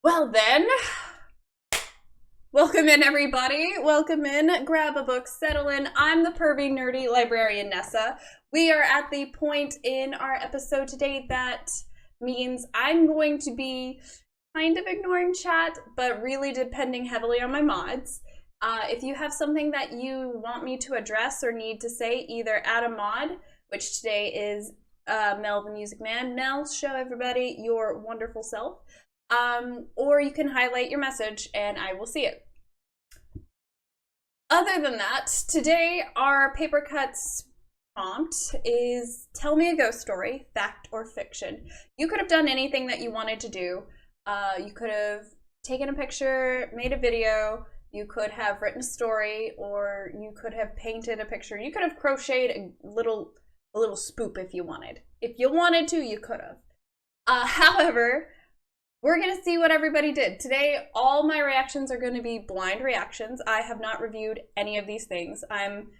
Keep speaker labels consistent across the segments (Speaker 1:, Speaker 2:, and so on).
Speaker 1: Well then, welcome in everybody. Welcome in, grab a book, settle in. I'm the pervy nerdy librarian Nessa. We are at the point in our episode today that means I'm going to be kind of ignoring chat, but really depending heavily on my mods. If you have something that you want me to address or need to say, either add a mod, which today is Mel the Music Man. Mel, show everybody your wonderful self. Or you can highlight your message and I will see it. Other than that, today our paper cuts prompt is tell me a ghost story, fact or fiction. You could have done anything that you wanted to do. You could have taken a picture, made a video, you could have written a story, or you could have painted a picture. You could have crocheted a little spoop if you wanted. If you wanted to, you could have. However, we're going to see what everybody did. Today, all my reactions are going to be blind reactions. I have not reviewed any of these things. I'm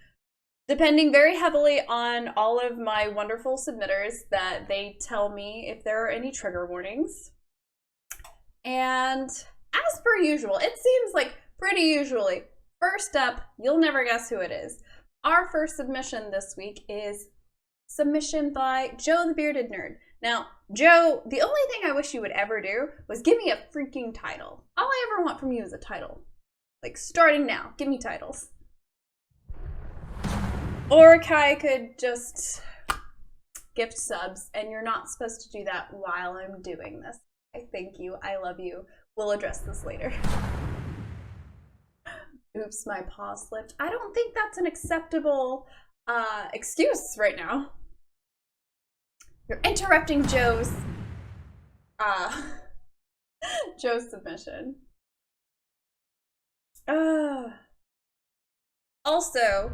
Speaker 1: depending very heavily on all of my wonderful submitters that they tell me if there are any trigger warnings. And as per usual, it seems like pretty usually, first up, you'll never guess who it is. Our first submission this week is submission by Joe the Bearded Nerd. Now, Joe, the only thing I wish you would ever do was give me a freaking title. All I ever want from you is a title. Like, starting now, give me titles. Or Kai could just gift subs, and you're not supposed to do that while I'm doing this. I thank you, I love you. We'll address this later. Oops, my paw slipped. I don't think that's an acceptable excuse right now. You're interrupting Joe's submission. Also,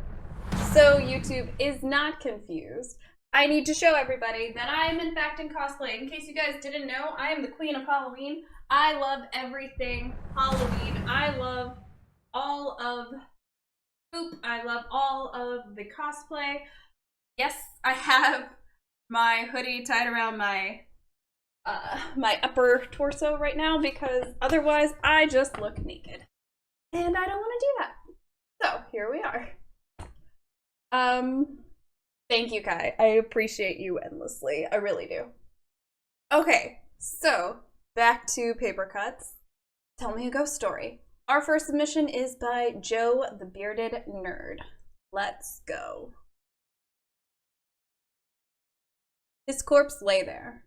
Speaker 1: so YouTube is not confused, I need to show everybody that I am in fact in cosplay. In case you guys didn't know, I am the Queen of Halloween. I love everything Halloween. I love all of Spoop. I love all of the cosplay. Yes, I have my hoodie tied around my my upper torso right now because otherwise I just look naked. And I don't want to do that. So here we are. Thank you, Kai. I appreciate you endlessly. I really do. Okay, so back to paper cuts. Tell me a ghost story. Our first submission is by Joe the Bearded Nerd. Let's go. His corpse lay there,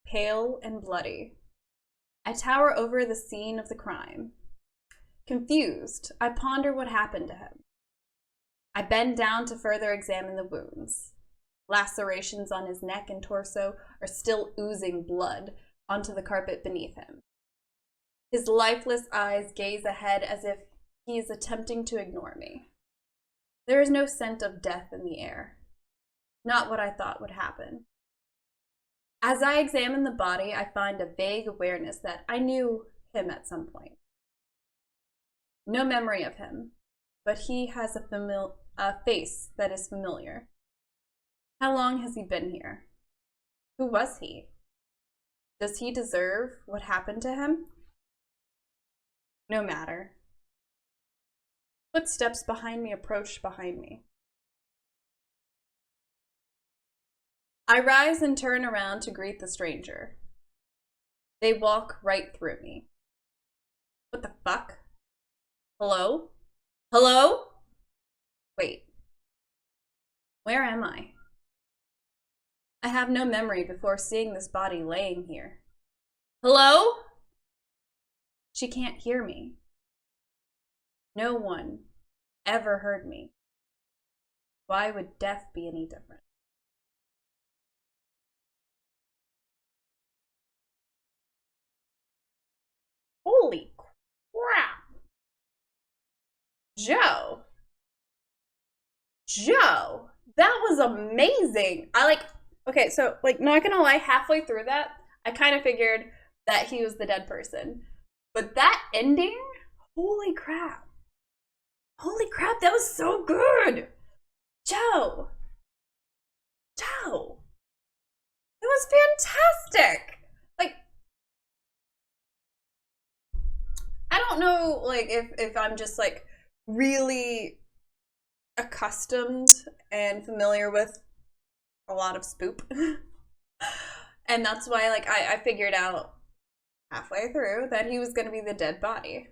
Speaker 1: pale and bloody. I tower over the scene of the crime. Confused, I ponder what happened to him. I bend down to further examine the wounds. Lacerations on his neck and torso are still oozing blood onto the carpet beneath him. His lifeless eyes gaze ahead as if he is attempting to ignore me. There is no scent of death in the air. Not what I thought would happen. As I examine the body, I find a vague awareness that I knew him at some point. No memory of him, but he has a face that is familiar. How long has he been here? Who was he? Does he deserve what happened to him? No matter. Footsteps behind me approach behind me. I rise and turn around to greet the stranger. They walk right through me. What the fuck? Hello? Hello? Wait. Where am I? I have no memory before seeing this body laying here. Hello? She can't hear me. No one ever heard me. Why would death be any different? Holy crap. Joe, that was amazing. Okay, so not gonna lie, halfway through that, I kind of figured that he was the dead person. But that ending, holy crap. Holy crap, that was so good. Joe, it was fantastic. I don't know, like, if I'm just like really accustomed and familiar with a lot of spoop. And that's why, like, I figured out halfway through that he was going to be the dead body.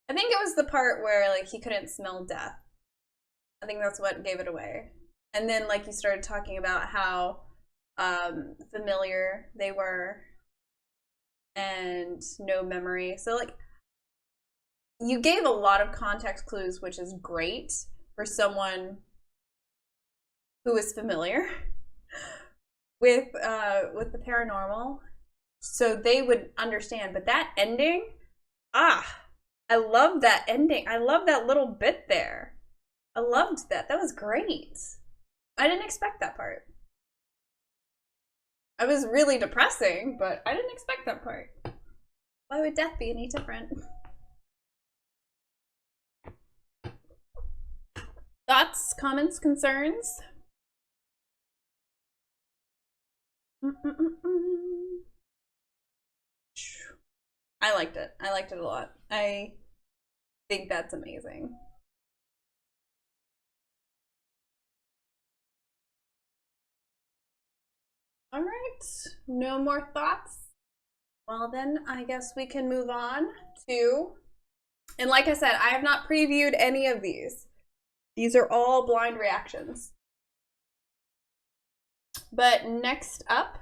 Speaker 1: I think it was the part where, like, he couldn't smell death. I think that's what gave it away. And then, like, you started talking about how familiar they were and no memory. So, like, you gave a lot of context clues, which is great for someone who is familiar with the paranormal, so they would understand. But that ending, I love that ending. I love that little bit there. I loved that. That was great. I didn't expect that part. I was really depressing, but I didn't expect that part. Why would death be any different? Thoughts, comments, concerns? I liked it. I liked it a lot. I think that's amazing. All right, no more thoughts? Well, then I guess we can move on to, and like I said, I have not previewed any of these. These are all blind reactions. But next up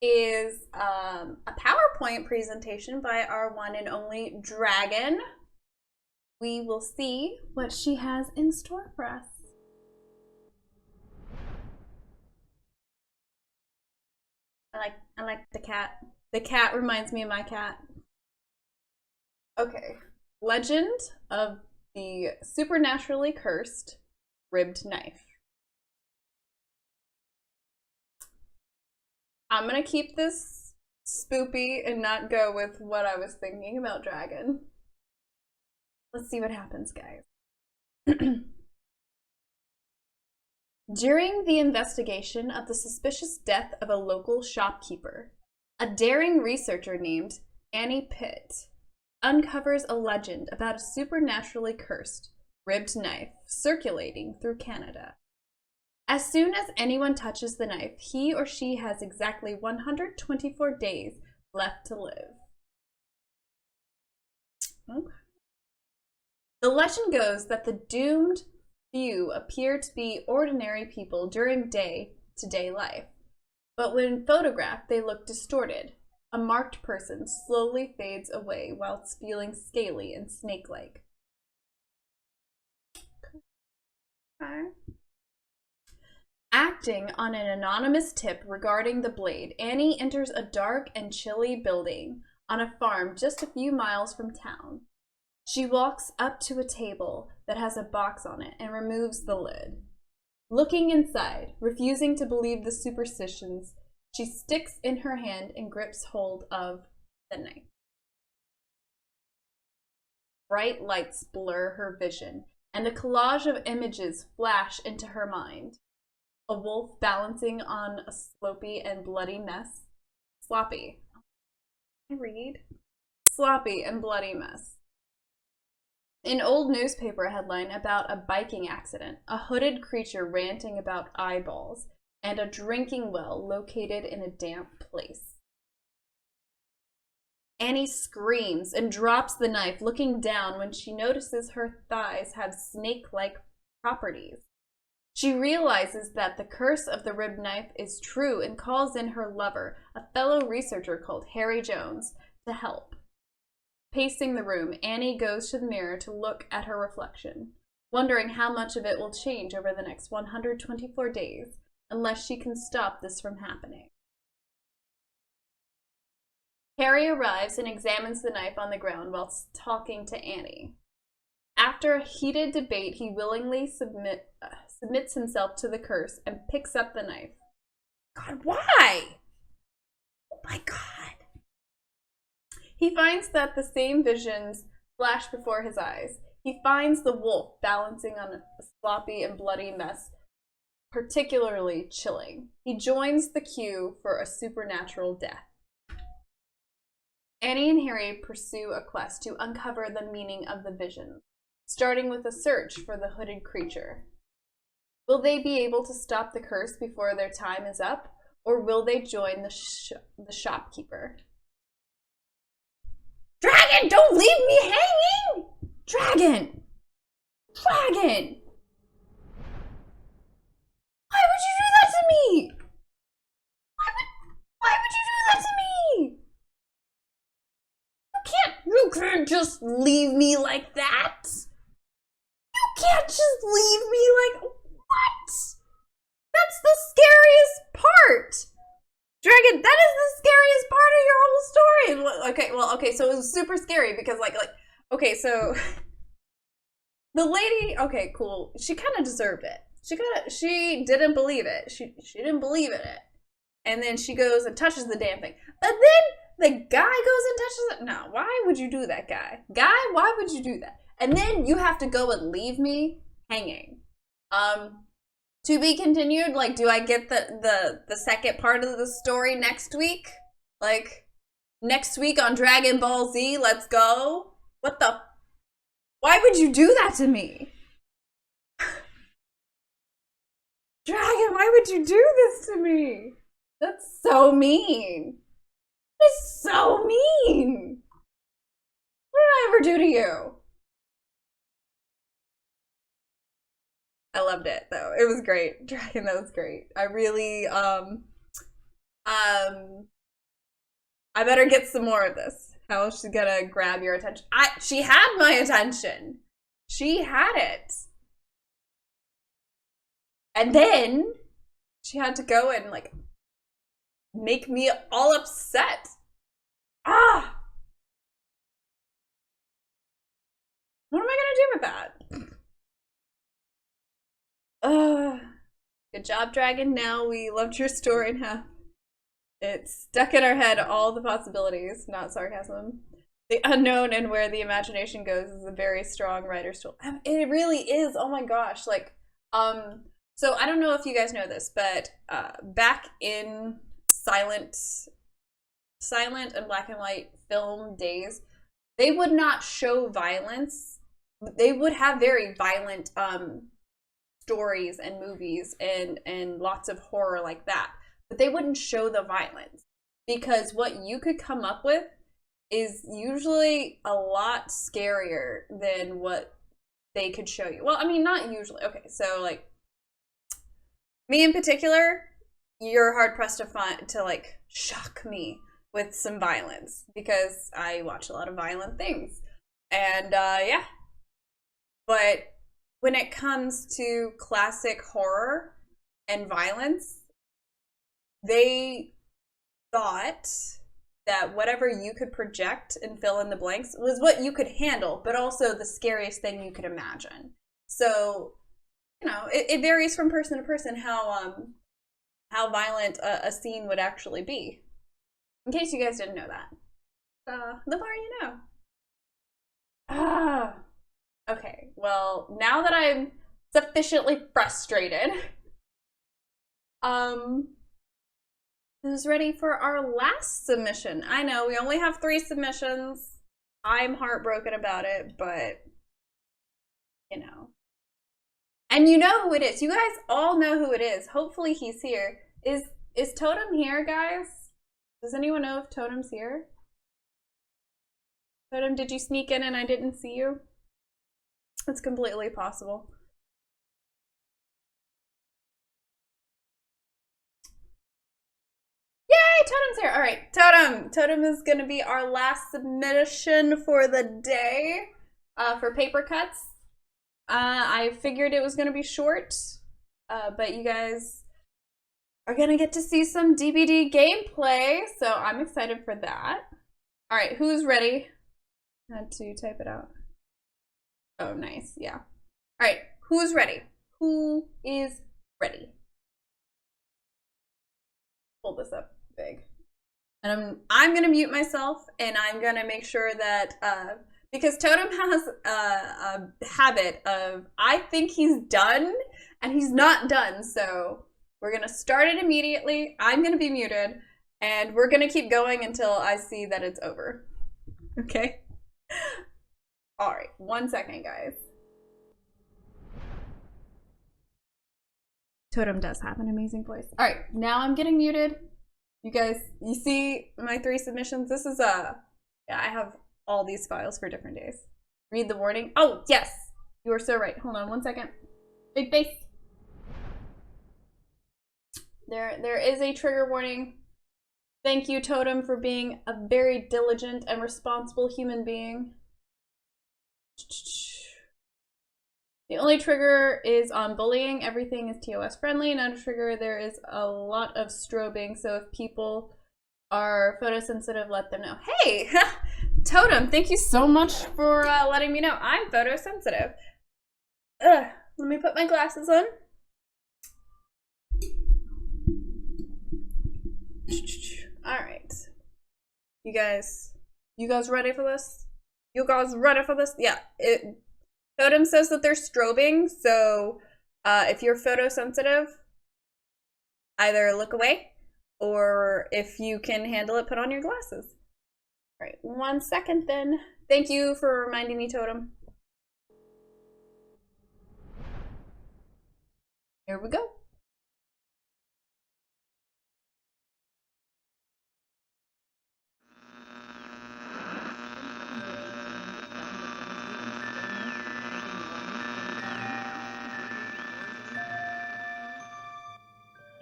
Speaker 1: is a PowerPoint presentation by our one and only Dragon. We will see what she has in store for us. I like the cat. The cat reminds me of my cat. Okay. Legend of the supernaturally cursed ribbed knife. I'm gonna keep this spoopy and not go with what I was thinking about Dragon. Let's see what happens, guys. During the investigation of the suspicious death of a local shopkeeper, a daring researcher named Annie Pitt uncovers a legend about a supernaturally cursed ribbed knife circulating through Canada. As soon as anyone touches the knife, he or she has exactly 124 days left to live. Okay. The legend goes that the doomed few appear to be ordinary people during day-to-day life, but when photographed, they look distorted. A marked person slowly fades away whilst feeling scaly and snake-like. Okay. Acting on an anonymous tip regarding the blade, Annie enters a dark and chilly building on a farm just a few miles from town. She walks up to a table that has a box on it and removes the lid. Looking inside, refusing to believe the superstitions, she sticks in her hand and grips hold of the knife. Bright lights blur her vision, and a collage of images flash into her mind. A wolf balancing on a sloppy and bloody mess. Sloppy. I read. Sloppy and bloody mess. An old newspaper headline about a biking accident, a hooded creature ranting about eyeballs, and a drinking well located in a damp place. Annie screams and drops the knife, looking down when she notices her thighs have snake-like properties. She realizes that the curse of the ribbed knife is true and calls in her lover, a fellow researcher called Harry Jones, to help. Pacing the room, Annie goes to the mirror to look at her reflection, wondering how much of it will change over the next 124 days, unless she can stop this from happening. Harry arrives and examines the knife on the ground while talking to Annie. After a heated debate, he willingly submits himself to the curse and picks up the knife. God, why? Oh my God. He finds that the same visions flash before his eyes. He finds the wolf balancing on a sloppy and bloody mess particularly chilling. He joins the queue for a supernatural death. Annie and Harry pursue a quest to uncover the meaning of the visions, starting with a search for the hooded creature. Will they be able to stop the curse before their time is up, or will they join the shopkeeper? Dragon, don't leave me hanging! Dragon! Dragon! Why would you do that to me? Why would you do that to me? You can't just leave me like that. You can't just leave me like, what? That's the scariest part. Dragon, that is the scariest part of your whole story. Okay, so it was super scary because okay, so the lady, okay, cool. She kind of deserved it. She didn't believe it. She didn't believe in it. And then she goes and touches the damn thing. But then the guy goes and touches it. No, why would you do that, guy? Guy, why would you do that? And then you have to go and leave me hanging. To be continued. Like, do I get the second part of the story next week? Like, next week on Dragon Ball Z, let's go? What the? Why would you do that to me? Dragon, why would you do this to me? That's so mean. That's so mean. What did I ever do to you? I loved it though. It was great. Dragon, that was great. I really I better get some more of this. How is she gonna grab your attention? She had my attention. She had it. And then she had to go and like make me all upset. Ah! What am I gonna do with that? Good job, Dragon. Now we loved your story and how it's stuck in our head all the possibilities, not sarcasm. The unknown and where the imagination goes is a very strong writer's tool. It really is. Oh my gosh. Like, so I don't know if you guys know this, but back in silent and black and white film days, they would not show violence. They would have very violent stories and movies and lots of horror like that, but they wouldn't show the violence because what you could come up with is usually a lot scarier than what they could show you. Well, I mean, not usually. Okay, so like me in particular, you're hard pressed to like shock me with some violence because I watch a lot of violent things. And yeah. But when it comes to classic horror and violence, they thought that whatever you could project and fill in the blanks was what you could handle, but also the scariest thing you could imagine. So, you know, it varies from person to person how violent a scene would actually be. In case you guys didn't know that. The more you know. Okay, well, now that I'm sufficiently frustrated, who's ready for our last submission? I know, we only have 3 submissions. I'm heartbroken about it, but, you know. And you know who it is. You guys all know who it is. Hopefully he's here. Is Totem here, guys? Does anyone know if Totem's here? Totem, did you sneak in and I didn't see you? It's completely possible. Yay, Totem's here. All right, Totem. Totem is going to be our last submission for the day for paper cuts. I figured it was going to be short, but you guys are going to get to see some DBD gameplay, so I'm excited for that. All right, who's ready? I had to type it out. Oh, nice. Yeah. All right. Who's ready? Who is ready? Pull this up big. And I'm going to mute myself, and I'm going to make sure that, because Totem has a habit of, I think he's done, and he's not done. So we're going to start it immediately. I'm going to be muted, and we're going to keep going until I see that it's over. Okay. All right, 1 second, guys. Totem does have an amazing voice. All right, now I'm getting muted. You guys, you see my 3 submissions? This is yeah, I have all these files for different days. Read the warning. Oh, yes, you are so right. Hold on 1 second. Big face. There is a trigger warning. Thank you, Totem, for being a very diligent and responsible human being. The only trigger is on bullying. Everything is TOS friendly. Not a trigger. There is a lot of strobing, so if people are photosensitive, let them know. Hey, Totem, thank you so much for letting me know. I'm photosensitive. Let me put my glasses on. All right, you guys ready for this? You guys ready for this? Yeah. Totem says that they're strobing, so if you're photosensitive, either look away, or if you can handle it, put on your glasses. All right, 1 second then. Thank you for reminding me, Totem. Here we go.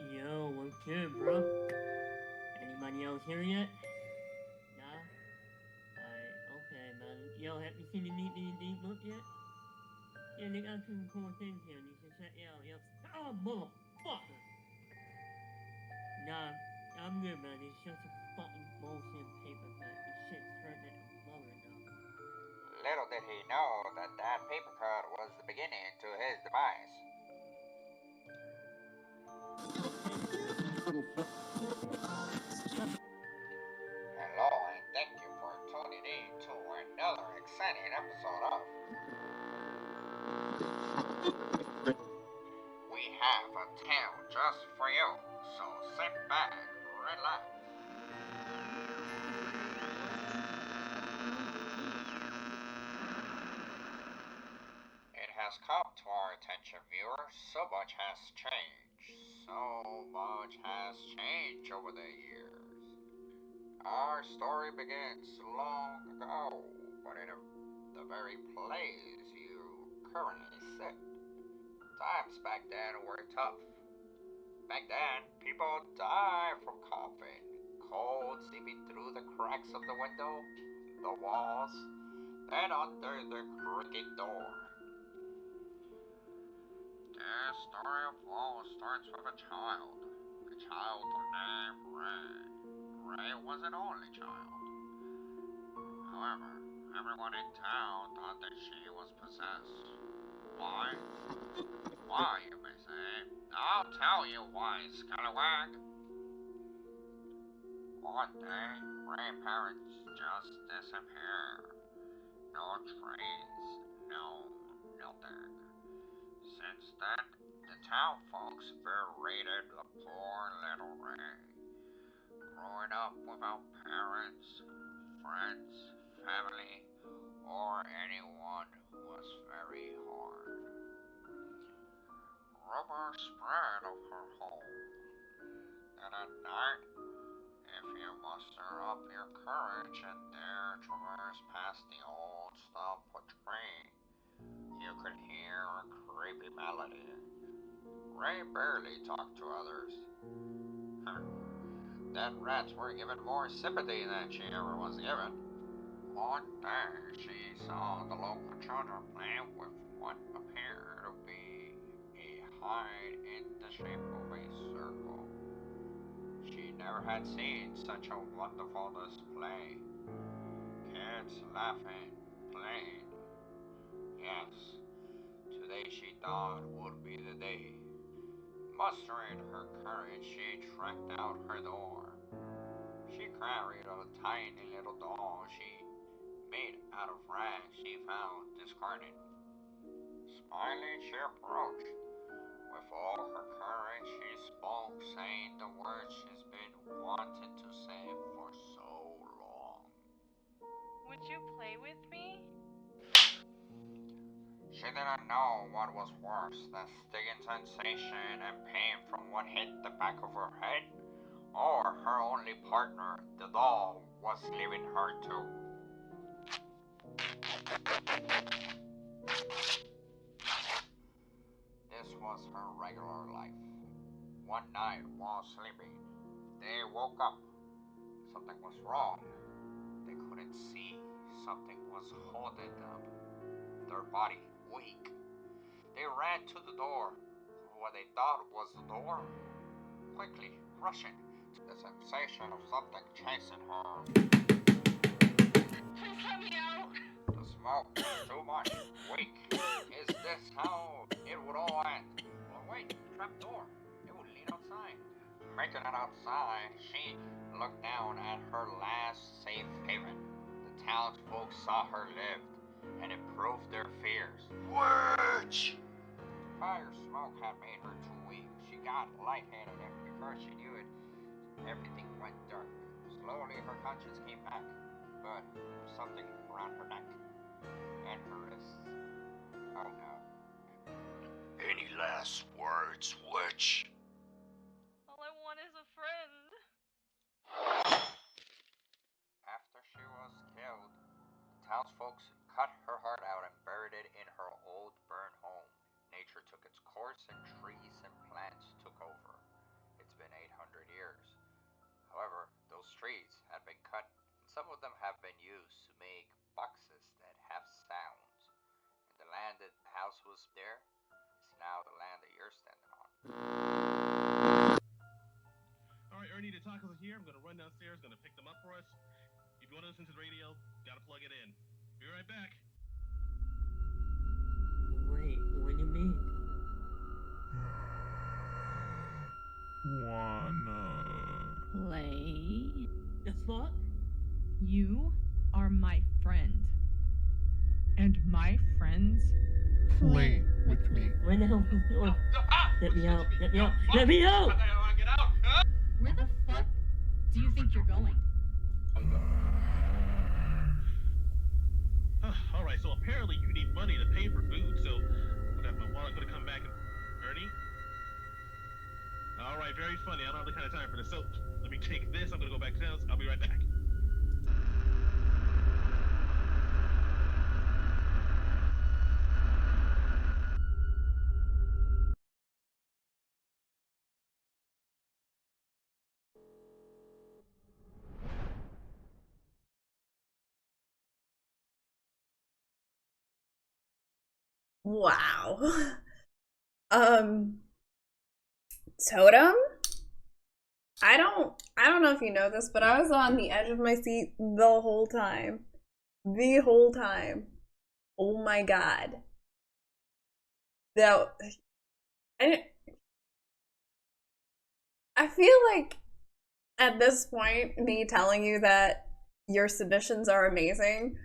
Speaker 2: Yo, what's good, bro? Anybody else here yet? Nah? Okay, man. Yo, have you seen the Neat D&D book yet? Yeah, they got some cool things here. You should check it out. Yo, oh, motherfucker! Nah, I'm good, man. It's just a fucking bullshit paper cut. This shit's turning into mother now.
Speaker 3: Little did he know that that paper cut was the beginning to his demise. Hello, and thank you for tuning in to another exciting episode of We Have a Tale Just for You, so sit back, relax. It has come to our attention, viewers, so much has changed. So much has changed over the years. Our story begins long ago, but in the very place you currently sit. Times back then were tough. Back then, people died from coughing, cold seeping through the cracks of the window, the walls, and under the creaking door. The story of woe starts with a child named Ray. Ray was an only child. However, everyone in town thought that she was possessed. Why? Why, you may say? I'll tell you why, Scallywag. One day, Ray's parents just disappeared. No trains, no nothing. Since then, the town folks berated the poor little Ray. Growing up without parents, friends, family, or anyone was very hard. Rumors spread of her home, and at night, if you muster up your courage and dare traverse past the old stopwood tree, you could hear a creepy melody. Ray barely talked to others. Dead rats were given more sympathy than she ever was given. One day, she saw the local children play with what appeared to be a hide in the shape of a circle. She never had seen such a wonderful display. Kids laughing, playing. Yes, today she thought would be the day. Mustering her courage, she tracked out her door. She carried a tiny little doll she made out of rags she found discarded. Smiling, she approached. With all her courage, she spoke, saying the words she's been wanting to say for so long.
Speaker 4: Would you play with me?
Speaker 3: She didn't know what was worse, the stinging sensation and pain from what hit the back of her head, or her only partner, the doll, was leaving her too. This was her regular life. One night while sleeping, they woke up. Something was wrong. They couldn't see. Something was holding them. Their body weak. They ran to the door. What they thought was the door. Quickly, rushing. The sensation of something chasing her.
Speaker 4: Please let me out.
Speaker 3: The smoke was too much. Weak. Is this how it would all end? Well, wait, trap door. It would lead outside. Making it outside, she looked down at her last safe haven. The townsfolk saw her lived, and it proved their fears. Witch! Fire smoke had made her too weak. She got lightheaded, and before she knew it, everything went dark. Slowly, her conscience came back, but something around her neck and her wrists. Oh no. Any last words, witch?
Speaker 4: All I want is a friend.
Speaker 3: After she was killed, the townsfolk cut her heart out and buried it in her old burned home. Nature took its course and trees and plants took over. It's been 800 years. However, those trees had been cut and some of them have been used to make boxes that have sounds. And the land that the house was there is now the land that you're standing on.
Speaker 5: Alright, Ernie, the tacos are here. I'm gonna run downstairs, gonna pick them up for us. If you wanna listen to the radio, gotta plug it in. Be right back.
Speaker 2: Wait, what do you mean?
Speaker 6: Play.
Speaker 2: The fuck?
Speaker 6: You are my friend. And my friends
Speaker 7: Play with me.
Speaker 2: What the hell are you doing? Let me out! Let me out! Let me out!
Speaker 5: Get out!
Speaker 6: Where the fuck do you think you're going?
Speaker 5: Alright, so apparently you need money to pay for food, so I got my wallet, gonna come back and... Ernie? Alright, very funny. I don't have the kind of time for this, so let me take this. I'm gonna go back to the house. I'll be right back.
Speaker 1: Wow. Totem? I don't know if you know this, but I was on the edge of my seat the whole time. The whole time. Oh my god. That I feel like at this point, me telling you that your submissions are amazing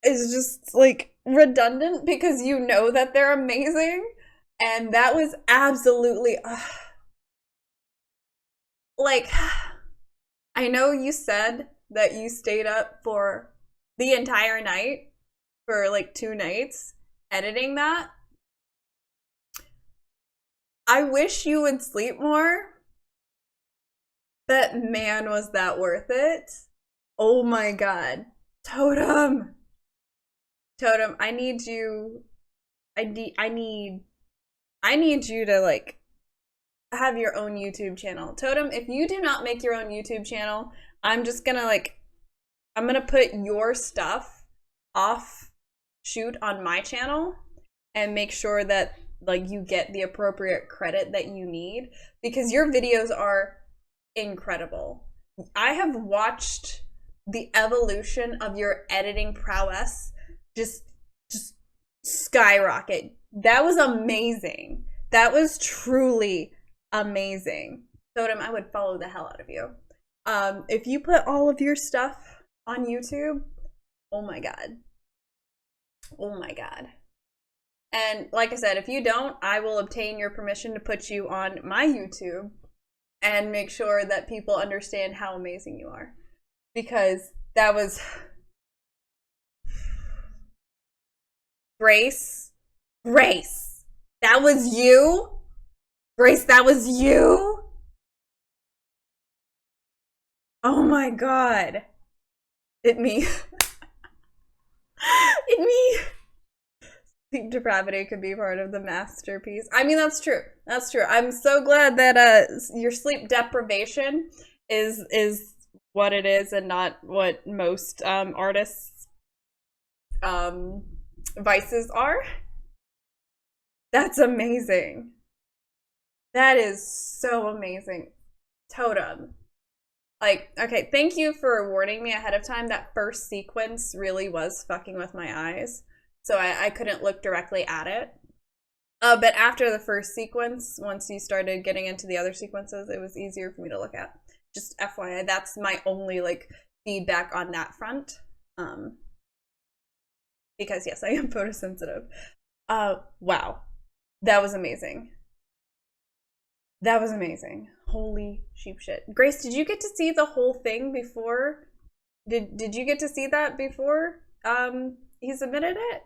Speaker 1: is just like redundant because you know that they're amazing, and that was absolutely like, I know you said that you stayed up for the entire night for like 2 nights editing that. I wish you would sleep more, but man, was that worth it. Oh my god. Totem, I need you. I need you to like have your own YouTube channel. Totem, if you do not make your own YouTube channel, I'm just gonna I'm gonna put your stuff off shoot on my channel and make sure that like you get the appropriate credit that you need, because your videos are incredible. I have watched the evolution of your editing prowess just skyrocket. That was amazing. That was truly amazing. Totem, I would follow the hell out of you. If you put all of your stuff on YouTube, oh my god. Oh my god. And like I said, if you don't, I will obtain your permission to put you on my YouTube and make sure that people understand how amazing you are. Because that was Grace, that was you? Grace, that was you? Oh my god. Me. Sleep depravity could be part of the masterpiece. I mean, that's true. That's true. I'm so glad that your sleep deprivation is what it is and not what most artists' vices are. That's amazing. That is so amazing. Totem. Like, okay, thank you for warning me ahead of time. That first sequence really was fucking with my eyes. So I couldn't look directly at it. But after the first sequence, once you started getting into the other sequences, it was easier for me to look at. Just FYI, that's my only, like, feedback on that front. Because, yes, I am photosensitive. Wow. That was amazing. That was amazing. Holy sheep shit. Grace, did you get to see the whole thing before? Did you get to see that before he submitted it?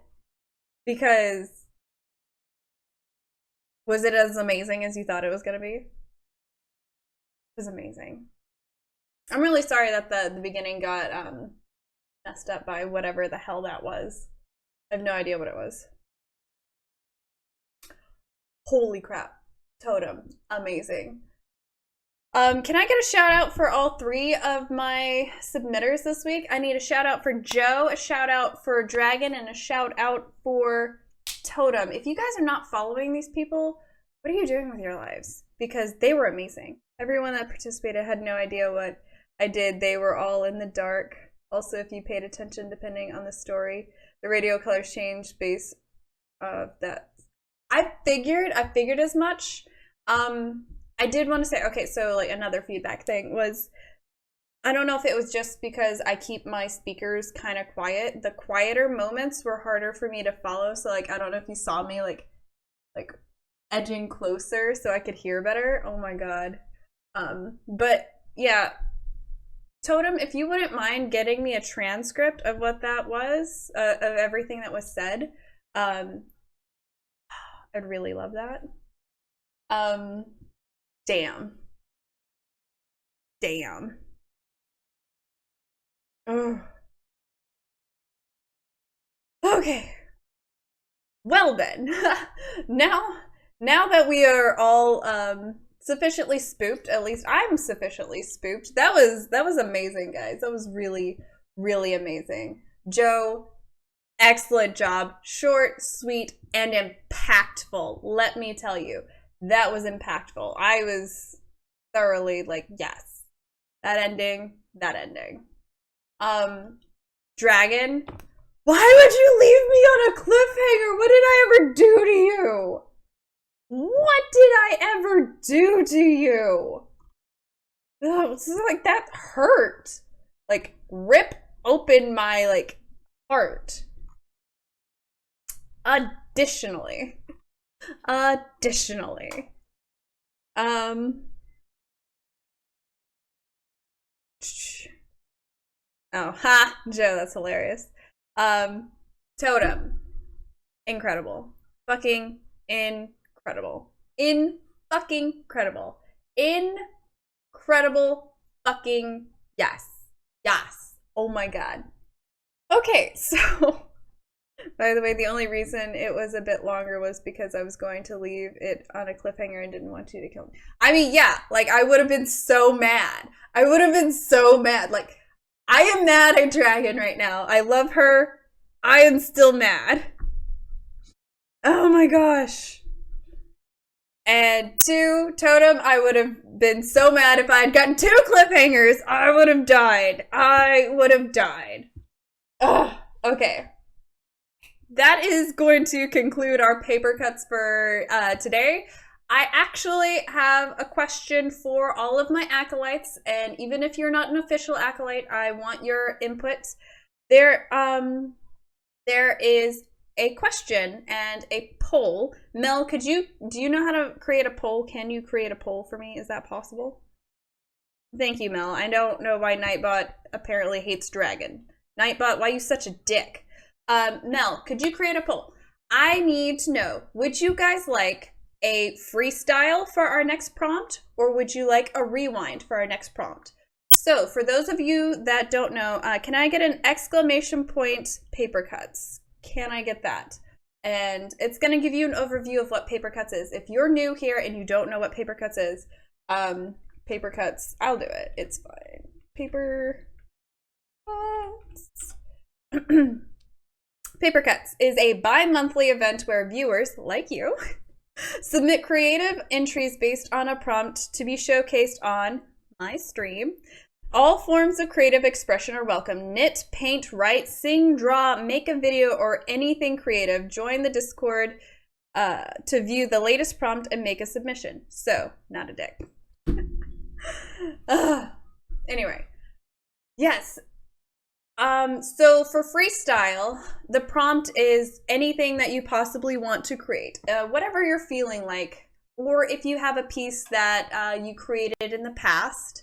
Speaker 1: Because was it as amazing as you thought it was gonna be? It was amazing. I'm really sorry that the beginning got messed up by whatever the hell that was. I have no idea what it was. Holy crap. Totem. Amazing. Can I get a shout out for all 3 of my submitters this week? I need a shout out for Joe, a shout out for Dragon, and a shout out for Totem. If you guys are not following these people, what are you doing with your lives? Because they were amazing. Everyone that participated had no idea what I did. They were all in the dark. Also, if you paid attention, depending on the story, the radio colors changed based that. I figured as much. I did want to say, okay, so like another feedback thing was, I don't know if it was just because I keep my speakers kind of quiet. The quieter moments were harder for me to follow. So like, I don't know if you saw me like edging closer so I could hear better. Oh my God. But yeah, Totem, if you wouldn't mind getting me a transcript of what that was, of everything that was said, I'd really love that. Damn. Oh. Okay. Well then, now that we are all sufficiently spooked, at least I'm sufficiently spooked. That was amazing, guys. That was really, really amazing. Joe, excellent job. Short, sweet, and impactful. Let me tell you. That was impactful. I was thoroughly like, yes. That ending. Dragon, why would you leave me on a cliffhanger? What did I ever do to you? What did I ever do to you? Oh, this is like, that hurt. Like, rip open my, like, heart. Additionally, oh, ha, Joe, that's hilarious. Totem, incredible, fucking incredible, incredible, fucking yes, oh my God. Okay, so by the way, the only reason it was a bit longer was because I was going to leave it on a cliffhanger and didn't want you to kill me. I mean, yeah, like, I would have been so mad. Like, I am mad at Dragon right now. I love her. I am still mad. Oh my gosh. And 2, Totem, I would have been so mad if I had gotten 2 cliffhangers. I would have died. Ugh, okay. That is going to conclude our paper cuts for today. I actually have a question for all of my acolytes, and even if you're not an official acolyte, I want your input. There is a question and a poll. Mel, do you know how to create a poll? Can you create a poll for me? Is that possible? Thank you, Mel. I don't know why Nightbot apparently hates Dragon. Nightbot, why are you such a dick? Mel, could you create a poll? I need to know, would you guys like a freestyle for our next prompt, or would you like a rewind for our next prompt? So for those of you that don't know, can I get an exclamation point paper cuts? Can I get that? And it's going to give you an overview of what paper cuts is. If you're new here and you don't know what paper cuts is, paper cuts, I'll do it. It's fine. Paper cuts. Paper Cuts is a bi-monthly event where viewers, like you, submit creative entries based on a prompt to be showcased on my stream. All forms of creative expression are welcome. Knit, paint, write, sing, draw, make a video, or anything creative. Join the Discord to view the latest prompt and make a submission. So, not a dick. Anyway, yes. So for freestyle, the prompt is anything that you possibly want to create, whatever you're feeling like, or if you have a piece that you created in the past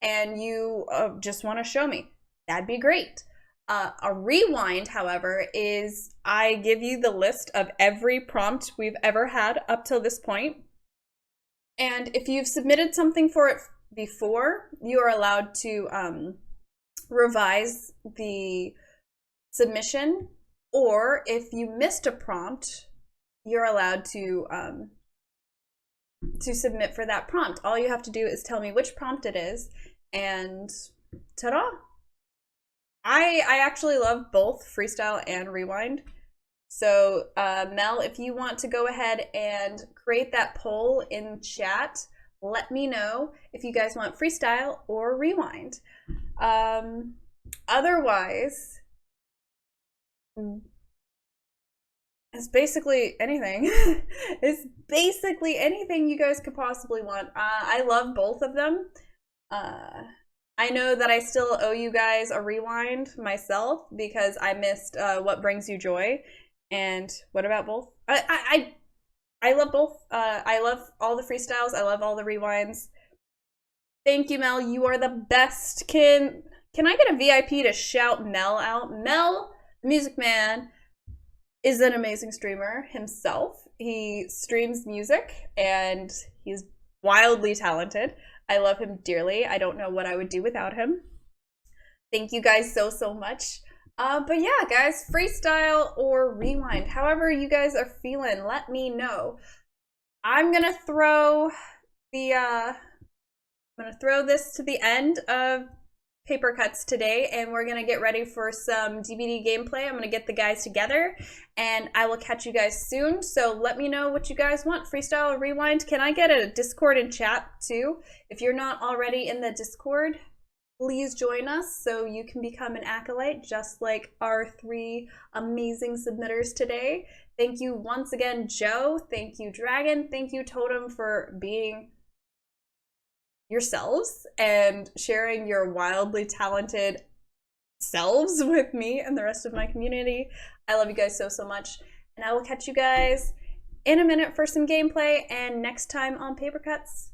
Speaker 1: and you just want to show me, that'd be great. A rewind, however, is I give you the list of every prompt we've ever had up till this point. And if you've submitted something for it before, you are allowed to revise the submission, or if you missed a prompt, you're allowed to submit for that prompt. All you have to do is tell me which prompt it is, and ta-da! I actually love both freestyle and rewind. So Mel, if you want to go ahead and create that poll in chat, let me know if you guys want freestyle or rewind. Otherwise, it's basically anything. It's basically anything you guys could possibly want. I love both of them. I know that I still owe you guys a rewind myself because I missed What Brings You Joy. And what about both? I love both. I love all the freestyles. I love all the rewinds. Thank you, Mel. You are the best. Can I get a VIP to shout Mel out? Mel, the Music Man, is an amazing streamer himself. He streams music and he's wildly talented. I love him dearly. I don't know what I would do without him. Thank you guys so much. But yeah, guys, freestyle or rewind, however you guys are feeling, let me know. I'm gonna throw this to the end of Paper Cuts today, and we're gonna get ready for some DBD gameplay. I'm gonna get the guys together, and I will catch you guys soon. So let me know what you guys want, freestyle or rewind. Can I get a Discord and chat too? If you're not already in the Discord, please join us so you can become an acolyte just like our 3 amazing submitters today. Thank you once again, Joe. Thank you, Dragon. Thank you, Totem, for being yourselves and sharing your wildly talented selves with me and the rest of my community. I love you guys so much, and I will catch you guys in a minute for some gameplay and next time on Paper Cuts.